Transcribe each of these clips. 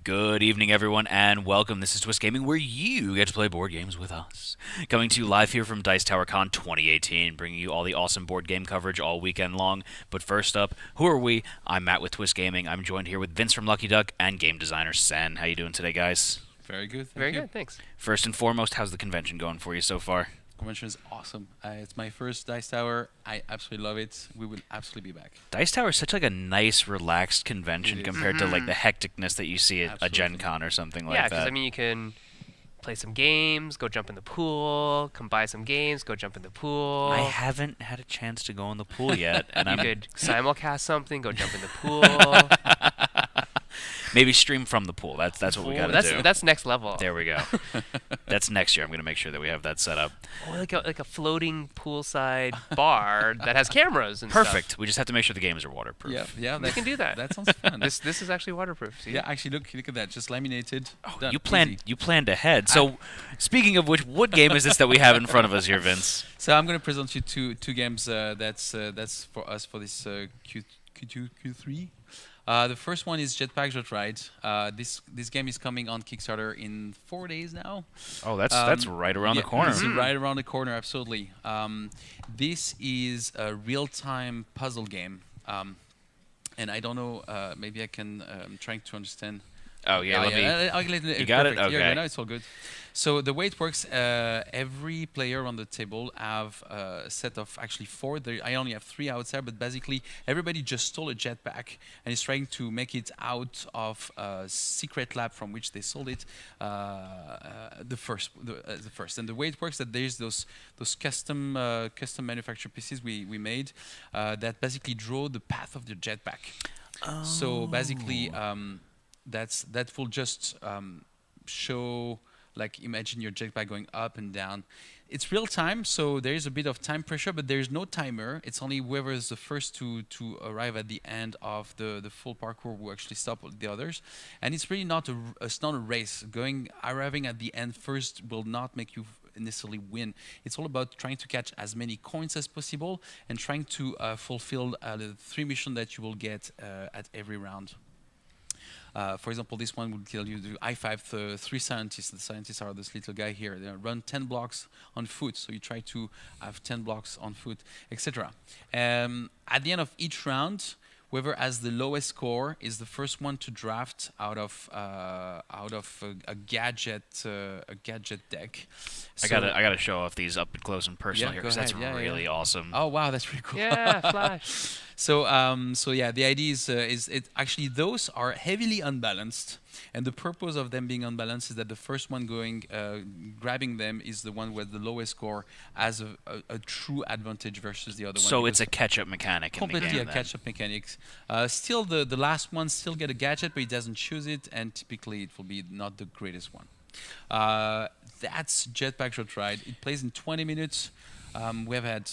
Good evening, everyone, and welcome. This is Twist Gaming, where you get to play board games with us. Coming to you live here from Dice Tower Con 2018, bringing you all the awesome board game coverage all weekend long. But first up, who are we? I'm Matt with Twist Gaming. I'm joined here with Vince from Lucky Duck and game designer Sen. How you doing today, guys? Very good. Very good, thanks. First and foremost, how's the convention going for you so far? Convention is awesome. It's my first Dice Tower. I absolutely love it. We will absolutely be back. Dice Tower is such like a nice, relaxed convention It is. compared to like the hecticness that you see at a Gen Absolutely. Con or something like Yeah, that. because I mean, you can play some games, go jump in the pool, come buy some games, go jump in the pool. I haven't had a chance to go in the pool yet, and You I'm could simulcast something, go jump in the pool. maybe stream from the pool. That's what we got to do. That's next level. There we go. That's next year. I'm going to make sure that we have that set up. Or like a floating poolside bar that has cameras and Perfect. stuff. We just have to make sure the games are waterproof. Yeah. We can do that. That sounds fun. This is actually waterproof. See? Yeah, actually, look at that. Just laminated. Done. You planned Easy. you planned ahead. So, speaking of which, what game is this that we have in front of us here, Vince? So I'm going to present you two games. That's for us for this Q2 Q3. The first one is Jetpack Joyride. This game is coming on Kickstarter in 4 days now. Oh, that's right around the corner. It's right around the corner, absolutely. This is a real-time puzzle game, and I don't know. Maybe I can. I'm trying to understand. Oh yeah, let me. You got it? Yeah, Okay. no, it's all good. So the way it works, every player on the table have a set of actually four. I only have three outside, but basically everybody just stole a jetpack and is trying to make it out of a secret lab from which they sold it. The first. And the way it works that there's those custom manufactured pieces we made that basically draw the path of the jetpack. Oh. So basically. That will just show, like, imagine your jetpack going up and down. It's real time, so there is a bit of time pressure, but there is no timer. It's only whoever is the first to arrive at the end of the full parkour will actually stop the others. And it's really not it's not a race. Arriving at the end first will not make you necessarily win. It's all about trying to catch as many coins as possible and trying to fulfill the 3 missions that you will get at every round. For example, this one would tell you to I-5 3 scientists. The scientists are this little guy here. They run 10 blocks on foot, so you try to have 10 blocks on foot, etc. At the end of each round, whoever has the lowest score is the first one to draft out of a gadget deck. I gotta show off these up close and personal Yeah, here go because that's ahead. Yeah, really awesome. Oh wow, that's pretty cool. Yeah, Flash. So yeah, the idea is it actually those are heavily unbalanced, and the purpose of them being unbalanced is that the first one grabbing them is the one with the lowest score has a true advantage versus the other one. So it's a catch-up mechanic in the completely game. a then. catch-up mechanics. Still, the last one still get a gadget, but it doesn't choose it, and typically it will be not the greatest one. That's Jetpack Joyride. It plays in 20 minutes. We have had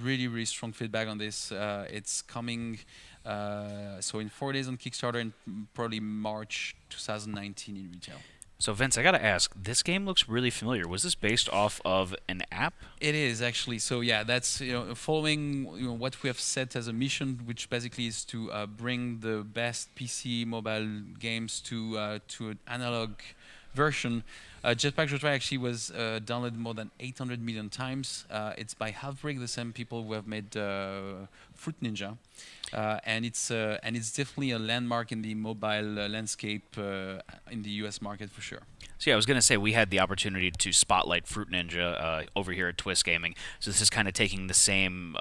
really strong feedback on this. It's coming so in 4 days on Kickstarter and probably March 2019 in retail. So Vince, I gotta ask. This game looks really familiar. Was this based off of an app? It is actually. So yeah, that's following what we have set as a mission, which basically is to bring the best PC mobile games to an analog version. Jetpack Joyride actually was downloaded more than 800 million times. It's by Halfbrick, the same people who have made Fruit Ninja, and it's definitely a landmark in the mobile landscape in the U.S. market for sure. So yeah, I was gonna say we had the opportunity to spotlight Fruit Ninja over here at Twist Gaming. So this is kind of taking the same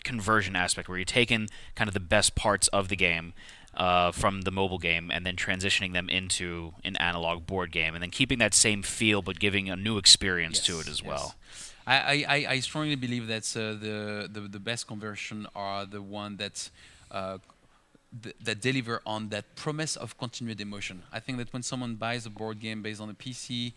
conversion aspect where you're taking kind of the best parts of the game from the mobile game and then transitioning them into an analog board game and then keeping that same feel but giving a new experience to it as well. I strongly believe that the best conversion are the one that that deliver on that promise of continued emotion. I think that when someone buys a board game based on a PC,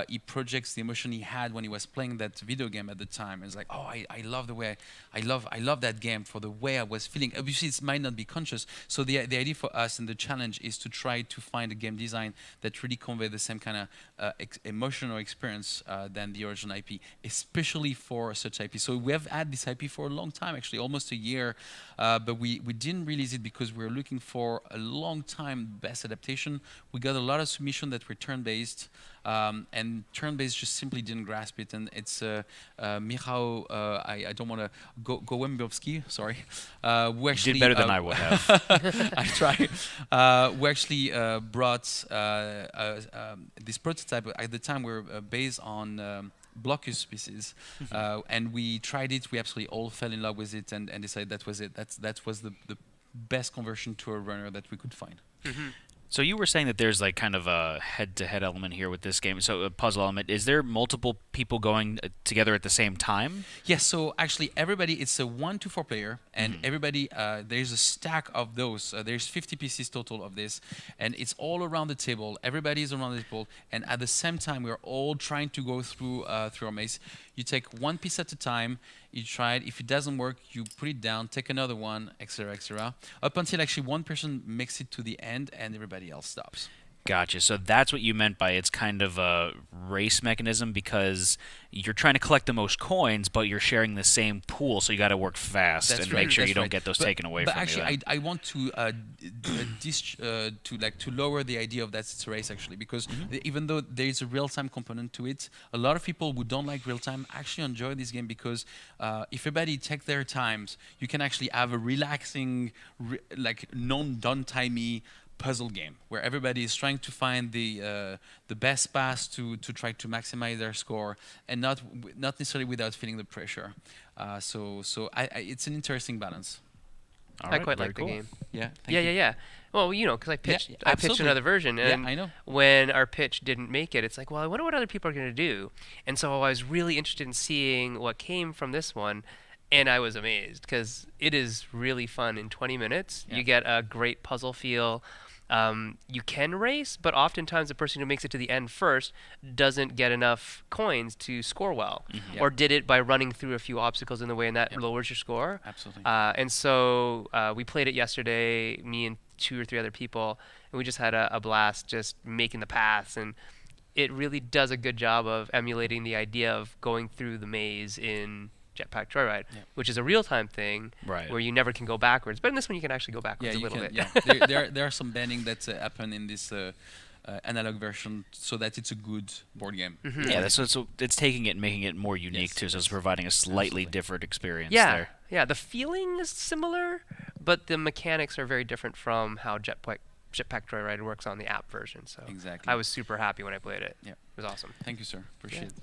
he projects the emotion he had when he was playing that video game at the time. It's like, oh, I love the way I love that game for the way I was feeling. Obviously, it might not be conscious. So the idea for us and the challenge is to try to find a game design that really convey the same kind of emotional experience than the original IP, especially for such IP. So we have had this IP for a long time, actually, almost a year, but we didn't release it because because we're looking for a long time best adaptation. We got a lot of submissions that were turn-based, and turn-based just simply didn't grasp it. And it's Michał, I don't want to Gołębiowski, sorry, who You actually did better than I would have. I try. We actually brought this prototype. At the time, we were based on Blockus species, and we tried it. We absolutely all fell in love with it, and decided that was it. That was the best conversion to a runner that we could find. So you were saying that there's like kind of a head-to-head element here with this game. So a puzzle element. Is there multiple people going together at the same time? Yes. So actually, everybody, it's a 1 to 4 player, and everybody, there's a stack of those. There's 50 pieces total of this, and it's all around the table. Everybody is around the table, and at the same time, we're all trying to go through our maze. You take one piece at a time. You try it. If it doesn't work, you put it down, take another one, etc., etc., up until actually one person makes it to the end and everybody else stops. Gotcha. So that's what you meant by it's kind of a race mechanism, because you're trying to collect the most coins, but you're sharing the same pool, so you got to work fast That's and right. make sure That's you don't right. get those But- taken away but from actually, you. I want to to lower the idea of that it's a race, actually, because even though there is a real-time component to it, a lot of people who don't like real-time actually enjoy this game, because if everybody take their times, you can actually have a relaxing, non-downtime-y puzzle game where everybody is trying to find the best pass to try to maximize their score, and not necessarily without feeling the pressure. So it's an interesting balance. All I right, quite very like cool. the game. Yeah. Yeah. Well, you know, because I pitched absolutely. another version, Yeah, and I know. when our pitch didn't make it, it's like, well, I wonder what other people are going to do. And so I was really interested in seeing what came from this one, and I was amazed because it is really fun. In 20 minutes, Yeah. you get a great puzzle feel. You can race, but oftentimes the person who makes it to the end first doesn't get enough coins to score well, or did it by running through a few obstacles in the way, and that lowers your score. Absolutely. And so we played it yesterday, me and 2 or 3 other people, and we just had a blast just making the paths, and it really does a good job of emulating the idea of going through the maze in Jetpack Joyride, which is a real-time thing Right. where you never can go backwards. But in this one, you can actually go backwards Yeah, a you little can. bit. Yeah, there are some bending that happen in this analog version, so that it's a good board game. Yeah, so it's taking it and making it more unique Yes, too. So it's yes. providing a slightly Absolutely. different experience Yeah, there. yeah. The feeling is similar, but the mechanics are very different from how Jetpack Joyride works on the app version. So Exactly. I was super happy when I played it. Yeah. It was awesome. Thank you, sir. Appreciate it.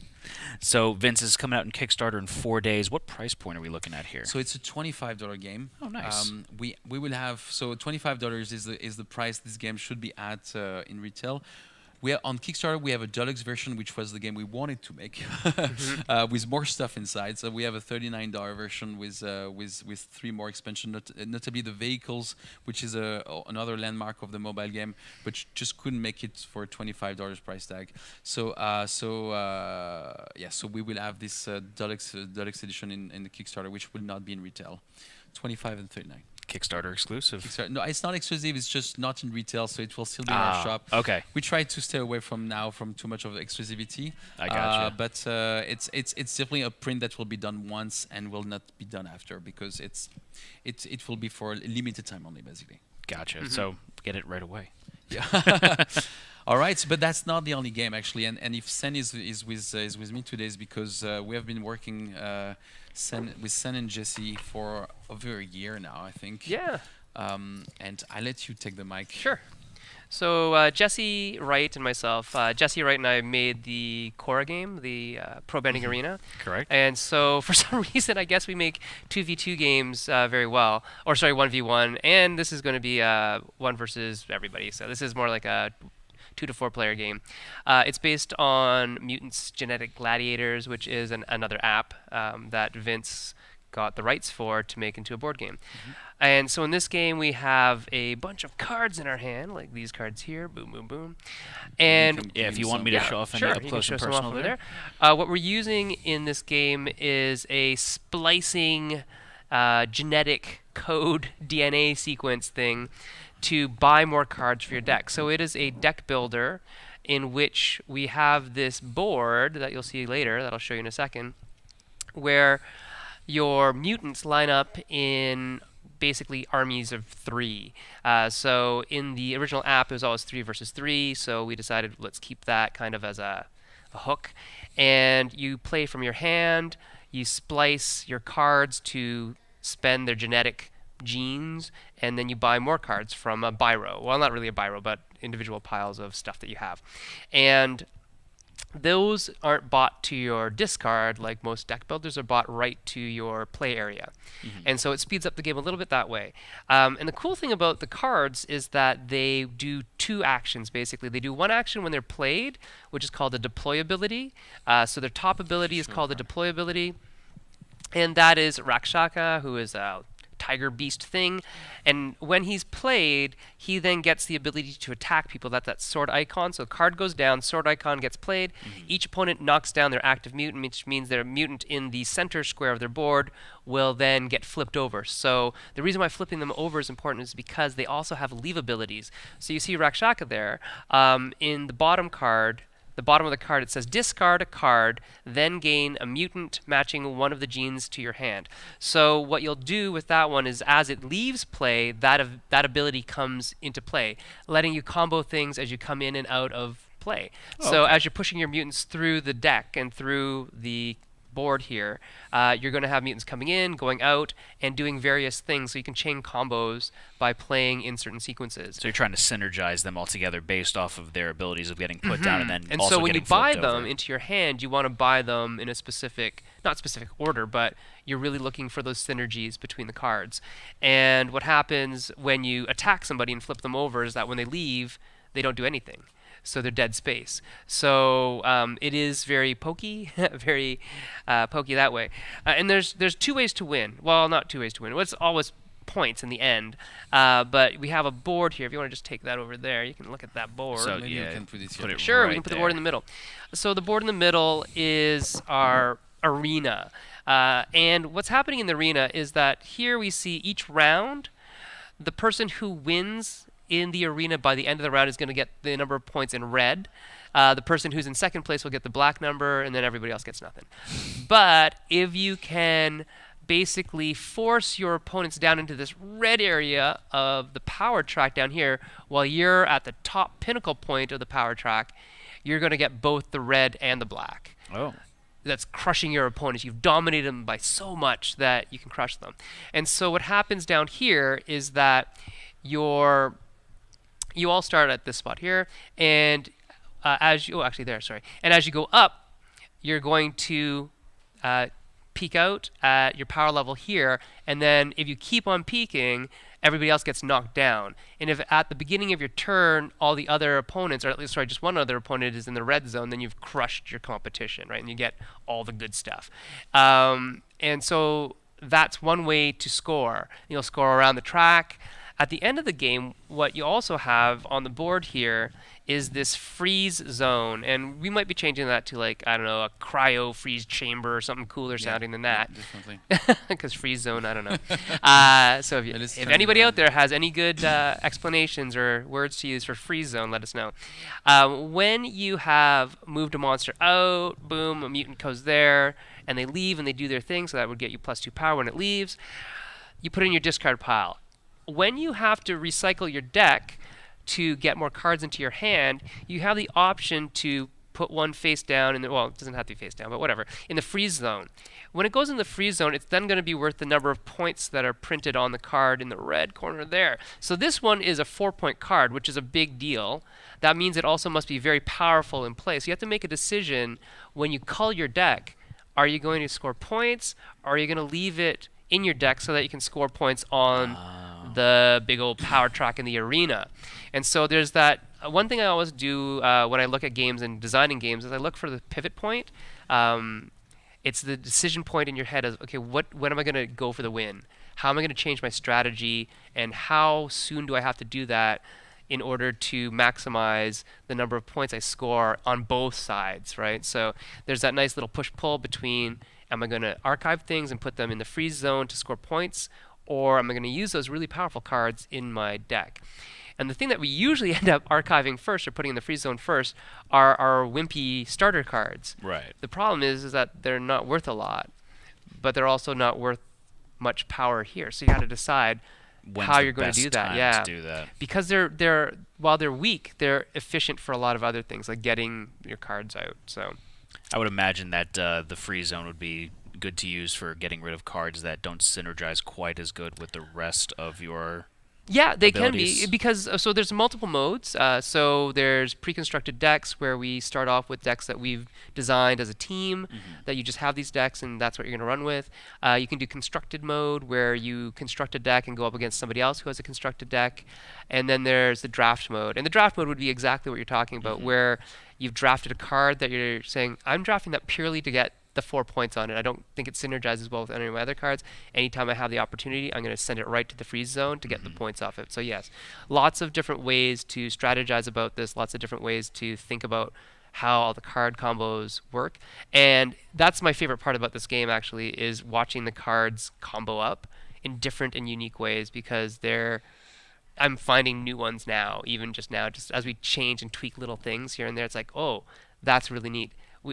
So Vince is coming out in Kickstarter in 4 days. What price point are we looking at here? So it's a $25 game. Oh, nice. We will have, so $25 is the price this game should be at in retail. We are on Kickstarter. We have a deluxe version, which was the game we wanted to make, with more stuff inside. So we have a $39 version with 3 more expansions, notably the vehicles, which is another landmark of the mobile game, but just couldn't make it for a $25 price tag. So we will have this deluxe edition in the Kickstarter, which will not be in retail. 25 and 39. Kickstarter exclusive. No, it's not exclusive. It's just not in retail, so it will still be in our shop. Okay. We try to stay away from too much of exclusivity. I gotcha. But it's definitely a print that will be done once and will not be done after, because it will be for a limited time only, basically. Gotcha. So get it right away. Yeah. All right, but that's not the only game, actually. And if Sen is with me today, is because we have been working with Sen and Jesse for over a year now, I think. Yeah. And I let you take the mic. Sure. So Jesse Wright and myself, Jesse Wright and I made the Cora game, the Pro Bending Arena. Correct. And so for some reason, I guess we make 2v2 games very well. Or sorry, 1v1. And this is going to be 1 versus everybody. So this is more like a 2 to 4 player game. It's based on Mutants Genetic Gladiators, which is another app that Vince got the rights for to make into a board game. And so in this game, we have a bunch of cards in our hand, like these cards here, boom, boom, boom. And Yeah, if you want me to show off any sure, up you can close show and some off personal over there. there. What we're using in this game is a splicing genetic code DNA sequence thing to buy more cards for your deck. So it is a deck builder in which we have this board that you'll see later, that I'll show you in a second, where your mutants line up in basically armies of 3. So in the original app, it was always 3 versus 3. So we decided let's keep that kind of as a hook. And you play from your hand. You splice your cards to spend their genetic genes, and then you buy more cards from a biro. Well, not really a biro, but individual piles of stuff that you have. And those aren't bought to your discard like most deck builders, are bought right to your play area. And so it speeds up the game a little bit that way. And the cool thing about the cards is that they do 2 actions, basically. They do one action when they're played, which is called a deploy ability. So their top ability is called a deploy ability. And that is Rakshaka, who is a tiger beast thing. And when he's played, he then gets the ability to attack people. That's that sword icon. So card goes down, sword icon gets played. Each opponent knocks down their active mutant, which means their mutant in the center square of their board will then get flipped over. So the reason why flipping them over is important is because they also have leave abilities. So you see Rakshaka there. In the bottom card, the bottom of the card, it says discard a card, then gain a mutant matching one of the genes to your hand. So what you'll do with that one is as it leaves play, that ability comes into play, letting you combo things as you come in and out of play. So as you're pushing your mutants through the deck and through the board here, you're going to have mutants coming in, going out, and doing various things. So you can chain combos by playing in certain sequences. So you're trying to synergize them all together based off of their abilities of getting put down and then And also so when you getting buy flipped them over. into your hand, you want to buy them in a specific, not specific order, but you're really looking for those synergies between the cards. And what happens when you attack somebody and flip them over is that when they leave, they don't do anything. So they're dead space. So it is very pokey, very pokey that way. And there's 2 ways to win. Well, not 2 ways to win. It's always points in the end. But we have a board here. If you want to just take that over there, you can look at that board. So Maybe yeah, we can put it put here. it Sure, right we can put there. the board in the middle. So the board in the middle is our arena. And what's happening in the arena is that here we see each round, the person who wins in the arena by the end of the round is going to get the number of points in red. The person who's in second place will get the black number, and then everybody else gets nothing. But if you can basically force your opponents down into this red area of the power track down here, while you're at the top pinnacle point of the power track, you're going to get both the red and the black. Oh. That's crushing your opponents. You've dominated them by so much that you can crush them. And so what happens down here is that you all start at this spot here, and and as you go up, you're going to peak out at your power level here, and then if you keep on peaking, everybody else gets knocked down. And if at the beginning of your turn, all the other opponents, or at least just one other opponent is in the red zone, then you've crushed your competition, right? And you get all the good stuff. And so that's one way to score. You'll score around the track. At the end of the game, what you also have on the board here is this freeze zone, and we might be changing that to like, I don't know, a cryo freeze chamber or something cooler sounding than that. Definitely. Because freeze zone, I don't know. So if anybody out there has any good explanations or words to use for freeze zone, let us know. When you have moved a monster out, boom, a mutant goes there, and they leave and they do their thing, so that would get you +2 power when it leaves. You put it in your discard pile. When you have to recycle your deck to get more cards into your hand, you have the option to put one face down in the, well, it doesn't have to be face down, but whatever, in the freeze zone. When it goes in the freeze zone, it's then going to be worth the number of points that are printed on the card in the red corner there. So this one is a 4-point card, which is a big deal. That means it also must be very powerful in play. So you have to make a decision when you cull your deck. Are you going to score points, or are you going to leave it in your deck so that you can score points on the big old power track in the arena? And so there's that. One thing I always do when I look at games and designing games is I look for the pivot point. It's the decision point in your head of, okay, when am I going to go for the win? How am I going to change my strategy? And how soon do I have to do that in order to maximize the number of points I score on both sides, right? So there's that nice little push-pull between, am I going to archive things and put them in the freeze zone to score points, or am I going to use those really powerful cards in my deck? And the thing that we usually end up archiving first or putting in the freeze zone first are our wimpy starter cards. Right. The problem is that they're not worth a lot, but they're also not worth much power here. So you got to decide When's how the you're going to best do that. time Yeah, to do that? because they're while they're weak, they're efficient for a lot of other things like getting your cards out. So I would imagine that the free zone would be good to use for getting rid of cards that don't synergize quite as good with the rest of your yeah, they abilities. can be because so there's multiple modes. So there's pre-constructed decks where we start off with decks that we've designed as a team. That you just have these decks and that's what you're going to run with. You can do constructed mode where you construct a deck and go up against somebody else who has a constructed deck. And then there's the draft mode. And the draft mode would be exactly what you're talking about, where you've drafted a card that you're saying, I'm drafting that purely to get the 4 points on it. I don't think it synergizes well with any of my other cards. Anytime I have the opportunity, I'm going to send it right to the freeze zone to get the points off it. So yes, lots of different ways to strategize about this, lots of different ways to think about how all the card combos work. And that's my favorite part about this game actually, is watching the cards combo up in different and unique ways, because I'm finding new ones now, even just now, just as we change and tweak little things here and there. It's like, oh, that's really neat.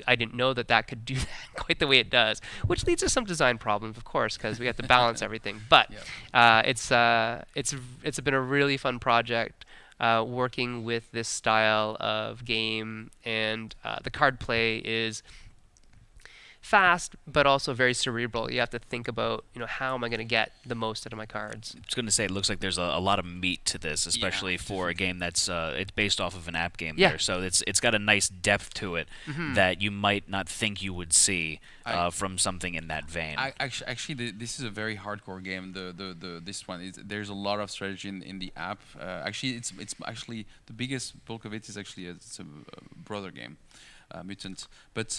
I didn't know that could do that quite the way it does, which leads to some design problems, of course, because we have to balance everything. But it's been a really fun project working with this style of game, and the card play is fast, but also very cerebral. You have to think about, how am I going to get the most out of my cards? I was going to say, it looks like there's a lot of meat to this, especially for a game that's it's based off of an app game there. So it's got a nice depth to it that you might not think you would see from something in that vein. Actually, this is a very hardcore game. This one there's a lot of strategy in the app. Actually, it's actually the biggest bulk of it is actually it's a brother game. Mutant, but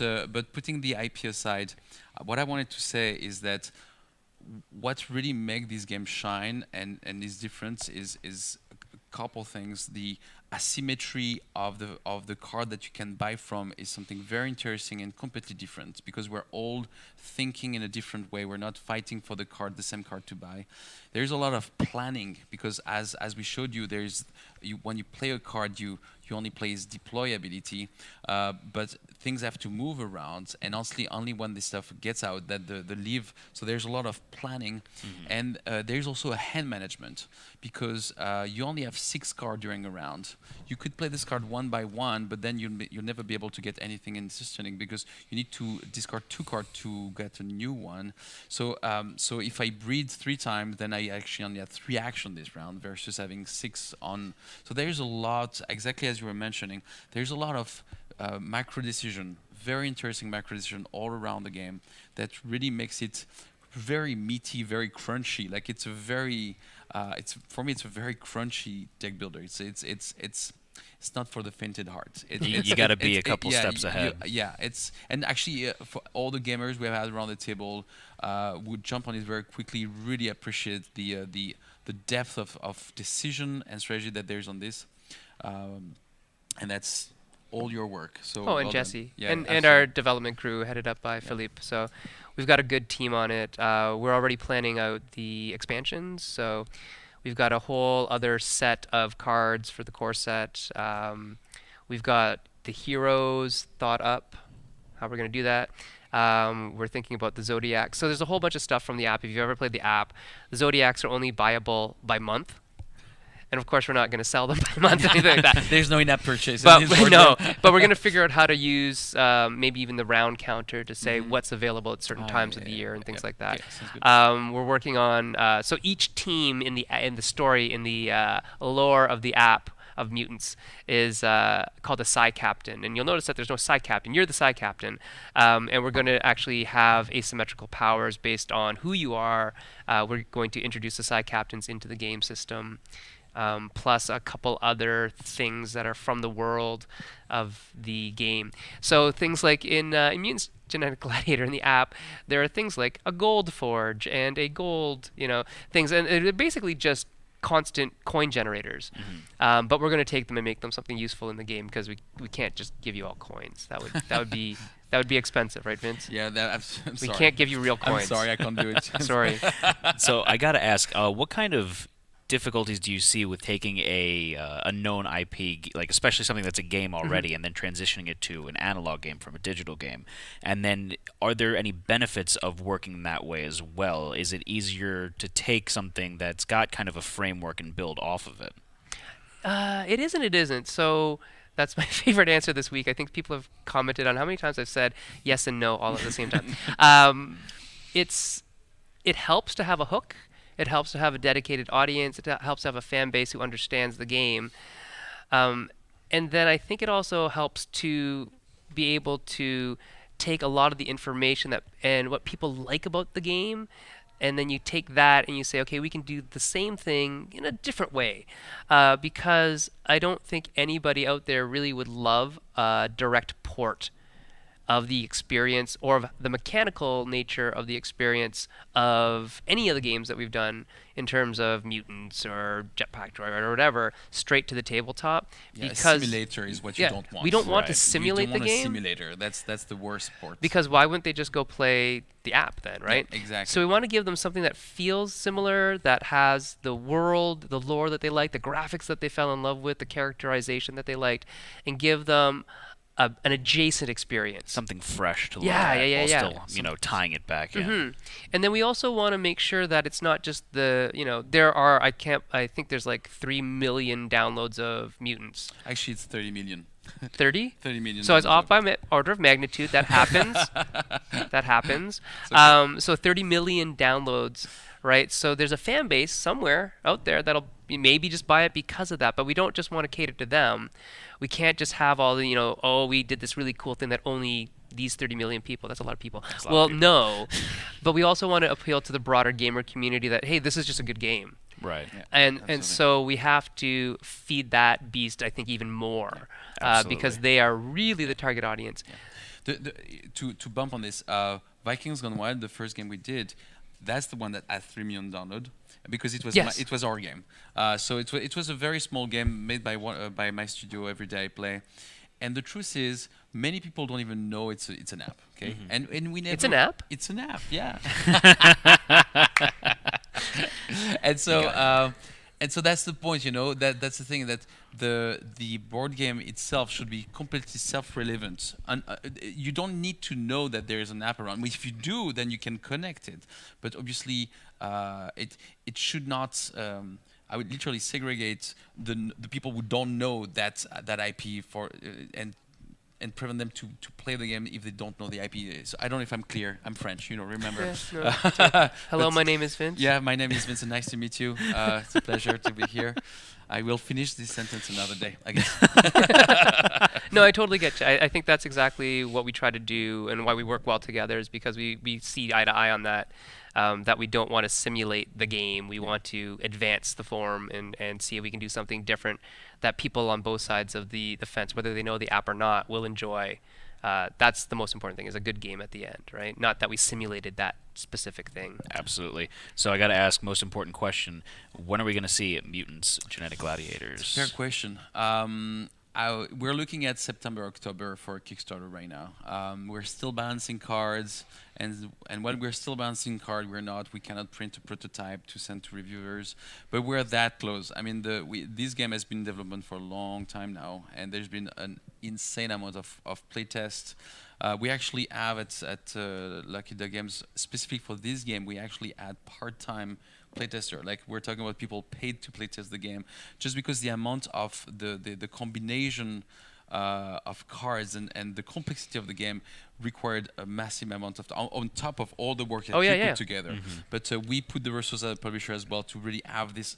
putting the IP aside, what I wanted to say is that what really make this game shine and is different is a couple things. The asymmetry of the card that you can buy from is something very interesting and completely different, because we're all thinking in a different way. We're not fighting for the same card to buy. There's a lot of planning, because as we showed you, when you play a card, you only play its deploy ability, but things have to move around, and honestly, only when this stuff gets out that the leave. So there's a lot of planning, and there's also a hand management, because you only have 6 cards during a round. You could play this card one by one, but then you'll never be able to get anything in this turning, because you need to discard 2 cards to get a new one. So so if I breed 3 times, then I actually only have 3 action this round versus having 6 on. So there's a lot, exactly as you were mentioning, there's a lot of macro decision, very interesting macro decision all around the game that really makes it very meaty, very crunchy. Like it's a very, for me, it's a very crunchy deck builder. It's not for the fainted heart. You got to be a couple steps ahead. And actually for all the gamers we have had around the table would jump on it very quickly. Really appreciate the depth of decision and strategy that there's on this, and that's all your work. So and well Jesse, yeah, and our development crew headed up by Philippe. So we've got a good team on it. We're already planning out the expansions. So we've got a whole other set of cards for the core set. We've got the heroes thought up, how we're going to do that. We're thinking about the Zodiac. So there's a whole bunch of stuff from the app. If you've ever played the app, the Zodiacs are only buyable by month. And of course, we're not going to sell them by month or anything like that. There's no in-app purchase. But but we're going to figure out how to use maybe even the round counter to say what's available at certain times of the year and things like that. Okay, we're working on so each team in the story, in the lore of the app of Mutants is called a Psi Captain, and you'll notice that there's no Psi Captain. You're the Psi Captain, and we're going to actually have asymmetrical powers based on who you are. We're going to introduce the Psi Captains into the game system. Plus a couple other things that are from the world of the game. So things like in Mutants Genetic Gladiator in the app, there are things like a gold forge and a gold, things, and they're basically just constant coin generators. But we're going to take them and make them something useful in the game, because we can't just give you all coins. That would be expensive, right, Vince? Yeah, I'm sorry. We can't give you real coins. I'm sorry, I can't do it. Sorry. So I got to ask, what kind of difficulties do you see with taking a known IP, like especially something that's a game already, and then transitioning it to an analog game from a digital game? And then, are there any benefits of working that way as well? Is it easier to take something that's got kind of a framework and build off of it? It is and it isn't. So that's my favorite answer this week. I think people have commented on how many times I've said yes and no all at the same time. It helps to have a hook. It helps to have a dedicated audience. It helps to have a fan base who understands the game. And then I think it also helps to be able to take a lot of the information that and what people like about the game, and then you take that and you say, okay, we can do the same thing in a different way. Because I don't think anybody out there really would love a direct port of the experience or of the mechanical nature of the experience of any of the games that we've done in terms of Mutants or Jetpack Joyride or whatever straight to the tabletop. Yeah, because a simulator is what you don't want. We don't want to Right. simulate you the don't want game. a simulator. That's the worst part. Because why wouldn't they just go play the app then, right? Yeah, exactly. So we want to give them something that feels similar, that has the world, the lore that they like, the graphics that they fell in love with, the characterization that they liked, and give them an adjacent experience. Something fresh to look Yeah, at yeah, while yeah. still, tying it back in. Mhm. And then we also want to make sure that it's not just I think there's like 3 million downloads of Mutants. Actually, it's 30 million. 30? 30 million. So it's off by order of magnitude. That happens. That happens. So 30 million downloads, right? So there's a fan base somewhere out there that'll maybe just buy it because of that. But we don't just want to cater to them. We can't just have all the, we did this really cool thing that only these 30 million people. That's a lot of people. That's a lot Well, of people. no. But we also want to appeal to the broader gamer community that, hey, this is just a good game. Right. Yeah, And absolutely. so we have to feed that beast, I think, even more Absolutely. because they are really the target audience. To bump on this, Vikings Gone Wild, the first game we did, that's the one that had 3 million download because it was Yes. it was our game. So it was a very small game made by my studio. Every day I play, and the truth is, many people don't even know it's an app. Okay, and we never. It's an app? It's an app. Yeah. and so that's the point, that's the thing, that the board game itself should be completely self-relevant, and you don't need to know that there is an app around. If you do, then you can connect it, but obviously it should not. I would literally segregate the people who don't know that IP for and prevent them to play the game if they don't know the IP. So I don't know if I'm clear. I'm French, remember. Yeah, no, it's okay. Hello, But- my name is Vince. Yeah, my name is Vincent. Nice to meet you. It's a pleasure to be here. I will finish this sentence another day, I guess. No, I totally get you. I think that's exactly what we try to do and why we work well together is because we see eye to eye on that. That we don't want to simulate the game. We want to advance the form and see if we can do something different that people on both sides of the fence, whether they know the app or not, will enjoy. That's the most important thing, is a good game at the end, right? Not that we simulated that specific thing. Absolutely. So I got to ask, most important question: when are we going to see Mutants: Genetic Gladiators? Fair question. We're looking at September, October for Kickstarter right now. We're still balancing cards, and when we're still balancing card, we cannot print a prototype to send to reviewers, but we're that close. I mean, this game has been in development for a long time now, and there's been an insane amount of playtests. We actually have at Lucky Duck Games, specific for this game, we actually add part-time playtester. Like, we're talking about people paid to playtest the game, just because the amount of the combination of cards and the complexity of the game required a massive amount of on top of all the work that Oh, we yeah, put together. But we put the resources as a publisher as well to really have this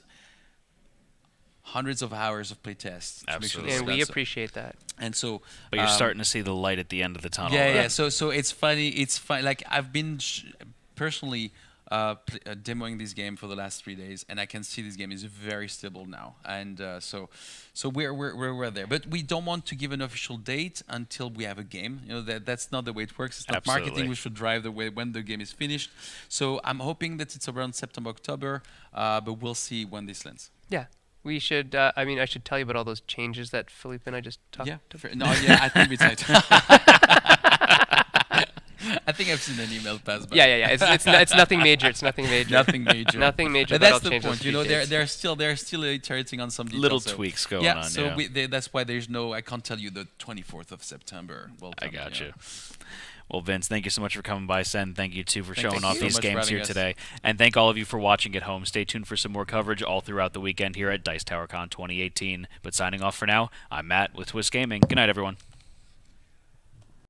hundreds of hours of playtests. Absolutely. And we appreciate that. And so, But you're starting to see the light at the end of the tunnel. yeah. right? So it's funny. It's fun. Like, I've been personally demoing this game for the last 3 days, and I can see this game is very stable now. And so we're there. But we don't want to give an official date until we have a game. That's not the way it works. It's not Absolutely. marketing. We should drive the way when the game is finished. So I'm hoping that it's around September, October. But we'll see when this lands. Yeah. We should, I should tell you about all those changes that Philippe and I just talked about. I think it's right. I think I've seen an email pass by. Yeah. It's nothing major. It's nothing major. Nothing major. Nothing major. But That'll that's the change those point. You know, release dates. they're still iterating on some details. Little so- tweaks going yeah, on. so yeah. that's why there's no. I can't tell you the 24th of September. Well, I got you. Well, Vince, thank you so much for coming by. Sen, thank you too for Thank showing you off so these much for games having here us. today. And thank all of you for watching at home. Stay tuned for some more coverage all throughout the weekend here at Dice Tower Con 2018. But signing off for now, I'm Matt with Twist Gaming. Good night, everyone.